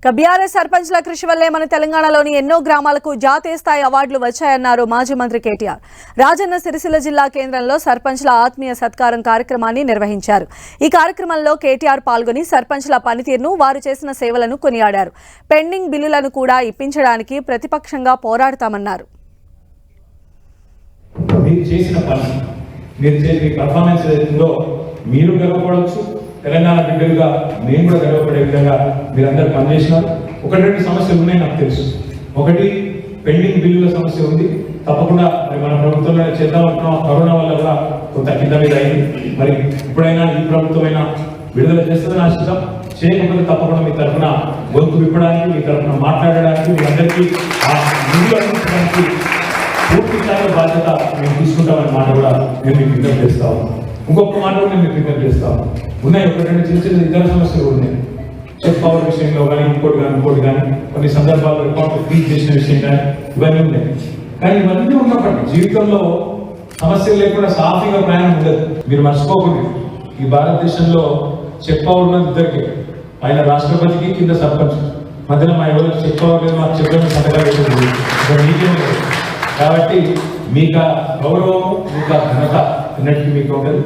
BRS సర్పంచ్ల కృషి వల్లే మన తెలంగాణలోని ఎన్నో గ్రామాలకు జాతీయ స్థాయి అవార్డులు వచ్చాయన్నారు మాజీ మంత్రి కేటీఆర్. రాజన్న సిరిసిల్ల జిల్లా కేంద్రంలో సర్పంచ్ల ఆత్మీయ సత్కారం కార్యక్రమాన్ని నిర్వహించారు. ఈ కార్యక్రమంలో కేటీఆర్ పాల్గొని సర్పంచ్ల పనితీరును, వారు చేసిన సేవలను కొనియాడారు. పెండింగ్ బిల్లులను కూడా ఇప్పించడానికి ప్రతిపక్షంగా పోరాడతామన్నారు. మీరు గర్వపడవచ్చు, తెలంగాణ బిడ్డలుగా మేము కూడా గర్వపడే విధంగా మీరందరూ పనిచేసినారు. ఒకటి రెండు సమస్యలు ఉన్నాయి నాకు తెలుసు. ఒకటి పెండింగ్ బిల్లుల సమస్య ఉంది. తప్పకుండా మరి మన ప్రభుత్వంలో చేద్దామంటున్నాం. కరోనా వల్ల కూడా కొంత కింద మీద అయింది. మరి ఇప్పుడైనా ఈ ప్రభుత్వమైనా విడుదల చేస్తుందని ఆశిద్దాం. చేయకపోతే తప్పకుండా మీ తరఫున గొంతు విప్పడానికి, మీ తరఫున మాట్లాడడానికి, మీ అందరికీ ఆ నిధులు అందించడానికి పూర్తి స్థాయిలో బాధ్యత మేము తీసుకుంటామనే మాట కూడా నేను మీకు విజ్ఞప్తి చేస్తాము. ఇంకొక మాట కూడా నేను విజ్ఞప్తి చేస్తాను. ఉన్నాయి ఒక రెండు చిన్న చిన్న ఇతర సమస్యలు ఉన్నాయి. చెక్ పవర్ విషయంలో కానీ ఇంకోటి కానీ కొన్ని సందర్భాల్లో రికార్డు ఫ్రీజ్ చేసిన విషయం కానీ ఇవన్నీ ఉన్నాయి. కానీ ఇవన్నీ ఉన్నప్పటికీ జీవితంలో సమస్యలు లేకుండా సాఫీగా ప్రయాణం ఉండదు. మీరు మర్చిపోకూడదు, ఈ భారతదేశంలో చెక్ పవర్ ఉన్నది ఇద్దరికి, ఆయన రాష్ట్రపతికి, కింద సర్పంచ్. మధ్యలో మా ఎవరు చెక్ పవర్ లేదు, మాకు చెప్పిన సంతకాలు వేసేది మీకేం లేదు. కాబట్టి మీకు గౌరవం, మీకు ఘనత అన్నిటికీ మీకు ఉండదు.